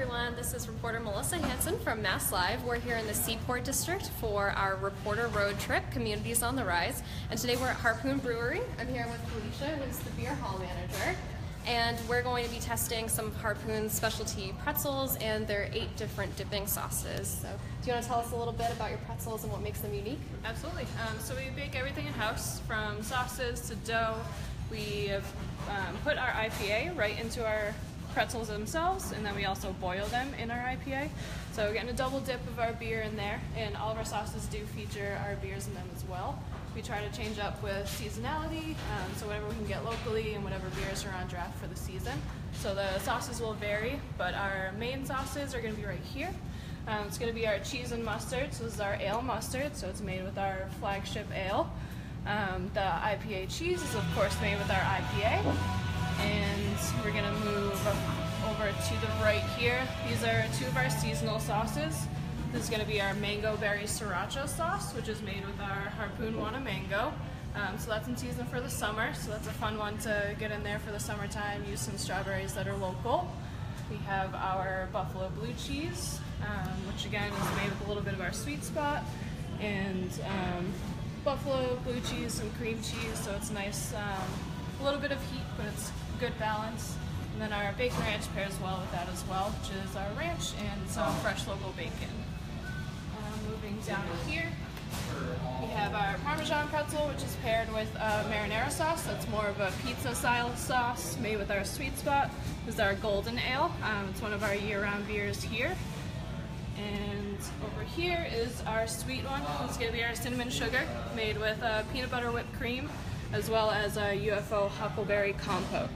everyone, this is reporter Melissa Hansen from MassLive. We're here in the Seaport district for our reporter road trip, Communities on the Rise. And today we're at Harpoon Brewery. I'm here with Felicia, who's the beer hall manager. And we're going to be testing some of Harpoon's specialty pretzels and their 8 different dipping sauces. So do you want to tell us a little bit about your pretzels and what makes them unique? Absolutely. So we bake everything in-house, from sauces to dough. We have put our IPA right into our pretzels themselves, and then we also boil them in our IPA. So we're getting a double dip of our beer in there, and all of our sauces do feature our beers in them as well. We try to change up with seasonality, so whatever we can get locally and whatever beers are on draft for the season. So the sauces will vary, but our main sauces are going to be right here. It's going to be our cheese and mustard, so this is our ale mustard, so it's made with our flagship ale. The IPA cheese is of course made with our IPA. And we're gonna move over to the right here. These are 2 of our seasonal sauces. This is gonna be our mango berry sriracha sauce, which is made with our Harpoon Wana mango. So that's in season for the summer, so that's a fun one to get in there for the summertime. Use some strawberries that are local. We have our buffalo blue cheese, which again is made with a little bit of our sweet spot, and buffalo blue cheese, some cream cheese, so it's nice. A little bit of heat, but it's good balance. And then our bacon ranch pairs well with that as well, which is our ranch and some fresh local bacon. Moving down here, we have our Parmesan pretzel, which is paired with marinara sauce. That's more of a pizza style sauce made with our sweet spot. This is our golden ale. It's one of our year-round beers here. And over here is our sweet one. It's going to be our cinnamon sugar, made with peanut butter whipped cream, as well as a UFO huckleberry compote.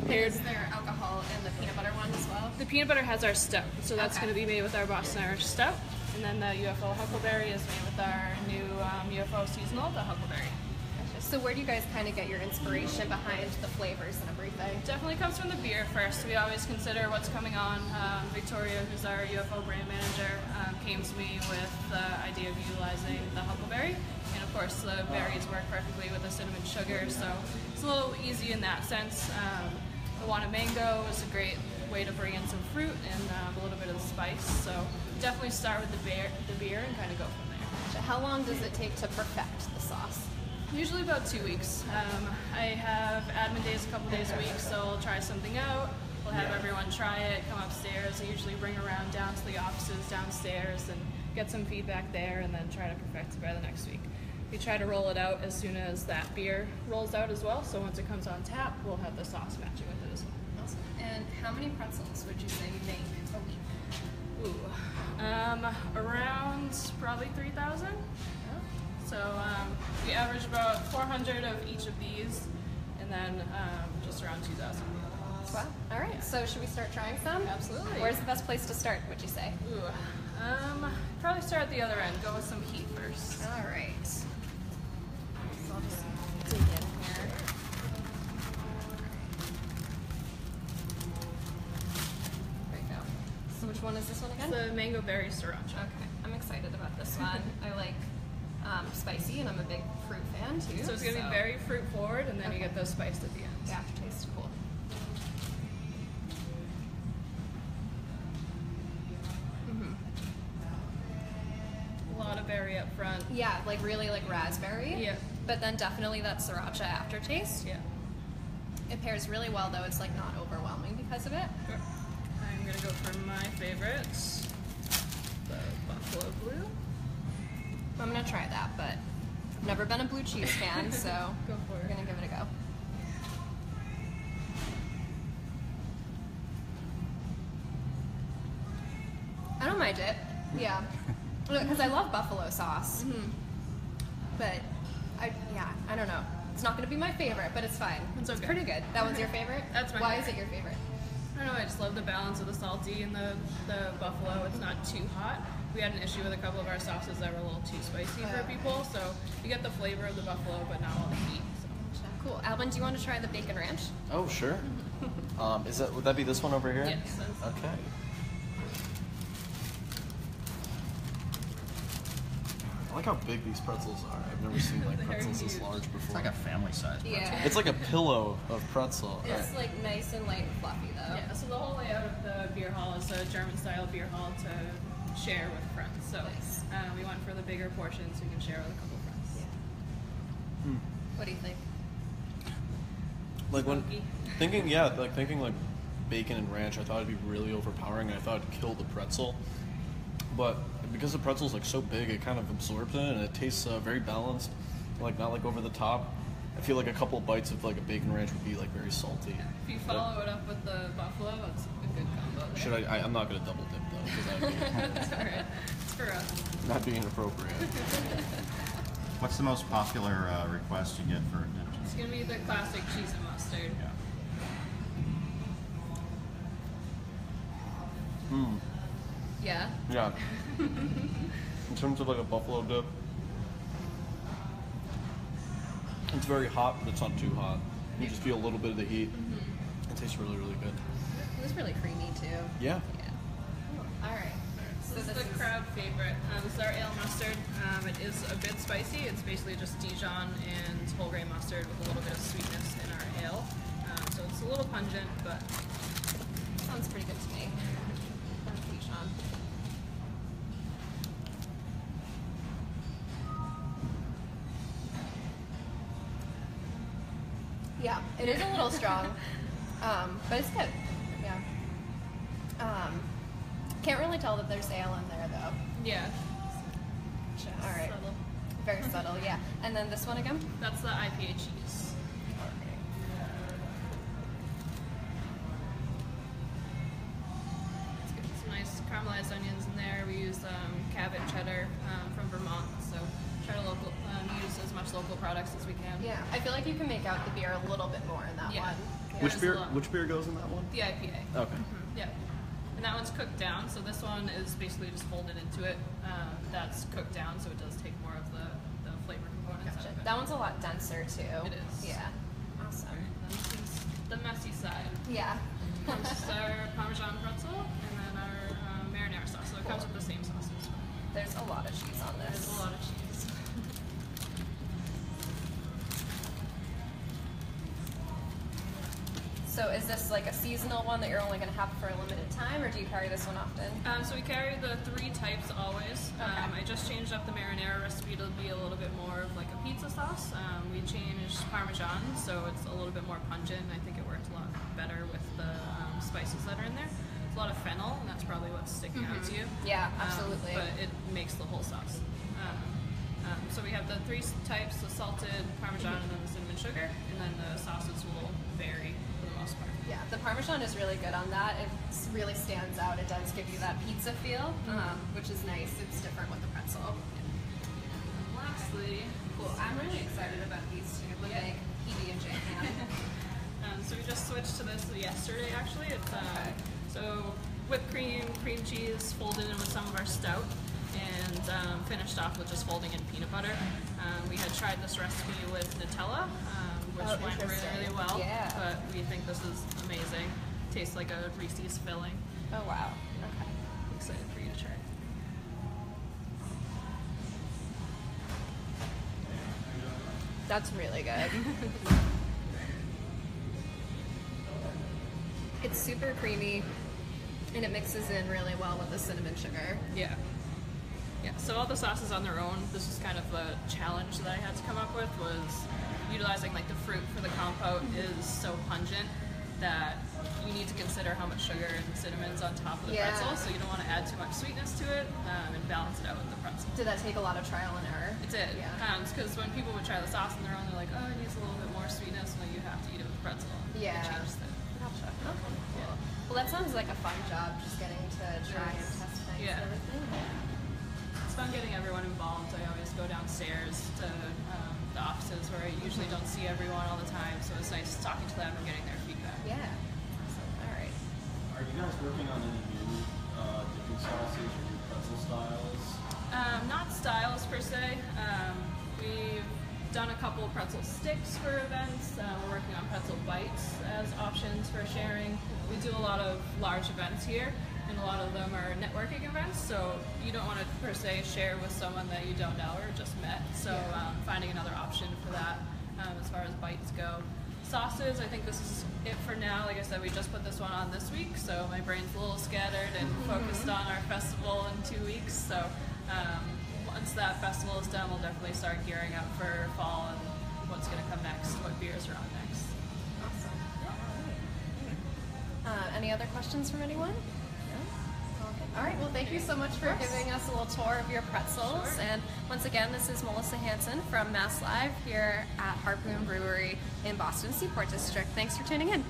Is there alcohol in the peanut butter one as well? The peanut butter has our stout, so that's going to be made with our Boston Irish stout. And then the UFO huckleberry is made with our new UFO seasonal, the huckleberry. So where do you guys kind of get your inspiration behind the flavors and everything? Definitely comes from the beer first. We always consider what's coming on. Victoria, who's our UFO brand manager, came to me with the idea of utilizing the huckleberry. And of course the berries work perfectly with the cinnamon sugar, so it's a little easy in that sense. The Wana mango is a great way to bring in some fruit and a little bit of the spice, so definitely start with the beer and kind of go from there. How long does it take to perfect the sauce? Usually about 2 weeks. I have admin days a couple days a week, so I'll try something out. We'll have everyone try it, come upstairs. I usually bring around down to the offices downstairs and get some feedback there, and then try to perfect it by the next week. We try to roll it out as soon as that beer rolls out as well, so once it comes on tap, we'll have the sauce matching with it as well. Awesome. And how many pretzels would you say you make a week? Ooh, around probably 3,000. So we average about 400 of each of these, and then just around 2,000. Wow. All right. Yeah. So should we start trying some? Absolutely. Where's the best place to start, would you say? Ooh, probably start at the other end. Go with some heat first. All right. So I'll just dig in here. There you go. So which one is this one again? The mango berry sriracha. Okay. I'm excited about this one. I like spicy, and I'm a big fruit fan too. So it's going to be very fruit forward, and then you get those spiced at the end. The aftertaste is cool. A lot of berry up front. Yeah, like really like raspberry. Yeah. But then definitely that sriracha aftertaste. Yeah. It pairs really well though. It's like not overwhelming because of it. Sure. I'm going to go for my favorites, the buffalo blue. I'm gonna try that, but I've never been a blue cheese fan, so Go for it. We're gonna give it a go. I don't mind it. Yeah, because I love buffalo sauce. But I don't know. It's not gonna be my favorite, but it's fine. It's okay. It's pretty good. That one's your favorite? That's my Why favorite. is it your favorite? I don't know, I just love the balance of the salty and the buffalo. It's not too hot. We had an issue with a couple of our sauces that were a little too spicy for people, so you get the flavor of the buffalo, but not all the heat. So. Cool. Alvin, do you want to try the bacon ranch? Oh, sure. Would that be this one over here? Yes. Okay. I like how big these pretzels are. I've never seen like They're pretzels this huge. large before. It's like a family size pretzel. Yeah. It's like a pillow of pretzel. It's like nice and light and fluffy though. Yeah, so the whole layout of the beer hall is almost a German-style beer hall to share with friends. So Nice. we went for the bigger portions so we can share with a couple friends. Yeah. What do you think? Like when Smoky. thinking like bacon and ranch, I thought it'd be really overpowering. I thought it'd kill the pretzel, but because the pretzel's like so big, it kind of absorbs it, and it tastes very balanced. Like not like over the top. I feel like a couple bites of like a bacon ranch would be like very salty. If you follow it up with the buffalo, it's a good combo there. Should I'm not gonna double dip though, because That's alright. It's for us. not being appropriate. What's the most popular request you get for dips? It's gonna be the classic cheese and mustard. Yeah. Yeah. In terms of like a buffalo dip, it's very hot, but it's not too hot. You just feel a little bit of the heat. It tastes really, really good. It was really creamy too. Yeah. Yeah. All right. So this is the crowd favorite. This is our ale mustard. It is a bit spicy. It's basically just Dijon and whole grain mustard with a little bit of sweetness in our ale. So it's a little pungent, but Sounds pretty good to me. Dijon. Yeah, it is a little strong, but it's good. Yeah. Can't really tell that there's ale in there though. yeah. All right. Subtle. Very subtle, yeah. And then this one again? That's the IPA cheese. Let's get some nice caramelized onions in there. We use Cabot cheddar from Vermont, so try to use as much local products as we can. Yeah, I feel like you can make out the beer a little bit more in that Yeah. one. Yeah. Which There's beer? a lot. Which beer goes in that one? The IPA. Okay. Yeah. And that one's cooked down, so this one is basically just folded into it. That's cooked down, so it does take more of the flavor components Gotcha. out of it. That one's a lot denser too. It is. Yeah. Awesome. And this is the messy side. Yeah. This is our Parmesan pretzel, and then our marinara sauce. So it comes with the same sauces. There's a lot of cheese on this. There's a lot of cheese. So is this like a seasonal one that you're only going to have for a limited time, or do you carry this one often? So we carry the 3 types always. Okay. I just changed up the marinara recipe to be a little bit more of like a pizza sauce. We changed Parmesan, so it's a little bit more pungent. I think it worked a lot better with the spices that are in there. It's a lot of fennel, and that's probably what's sticking out to you. Yeah, absolutely. But it makes the whole sauce. So we have the 3 types, the salted Parmesan and then the cinnamon sugar, and then the sauces will vary for the most part. Yeah, the Parmesan is really good on that. It really stands out. It does give you that pizza feel, which is nice. It's different with the pretzel. And lastly, Cool. I'm really excited about these two. What Yeah. big PB&J can. so we just switched to this yesterday actually. It's so whipped cream, cream cheese, folded in with some of our stout, and finished off with just folding in peanut butter. We had tried this recipe with Nutella, which Oh, went really, interesting. really well. Yeah. But we think this is amazing. Tastes like a Reese's filling. Oh, wow. Okay. Excited for you to try. That's really good. It's super creamy, and it mixes in really well with the cinnamon sugar. Yeah. Yeah, so all the sauces on their own, this is kind of a challenge that I had to come up with, was utilizing like the fruit for the compote is so pungent that you need to consider how much sugar and cinnamon's on top of the Yeah. pretzel, so you don't want to add too much sweetness to it and balance it out with the pretzel. Did that take a lot of trial and error? It did, Yeah. because when people would try the sauce on their own, they're like, oh, it needs a little bit more sweetness, when you have to eat it with pretzel. Yeah. It changes it. Gotcha. Okay, cool. Well, that sounds like a fun job, just getting to try and Yes. test things Yeah. and everything. It's fun getting everyone involved. I always go downstairs to the offices where I usually don't see everyone all the time, so it's nice talking to them and getting their feedback. Yeah. Awesome. All right. Are you guys working on any new dipping sauces or new pretzel styles? Not styles per se. We've done a couple pretzel sticks for events. We're working on pretzel bites as options for sharing. We do a lot of large events here, and a lot of them are networking events, so you don't want to per se share with someone that you don't know or just met. So finding another option for that as far as bites go. Sauces, I think this is it for now. Like I said, we just put this one on this week, so my brain's a little scattered and focused on our festival in 2 weeks. So once that festival is done, we'll definitely start gearing up for fall and what's going to come next, what beers are on next. Awesome. Any other questions from anyone? No? Okay. All right, well, thank you so much for giving us a little tour of your pretzels. Sure. And once again, this is Melissa Hanson from MassLive here at Harpoon Brewery in Boston Seaport District. Thanks for tuning in.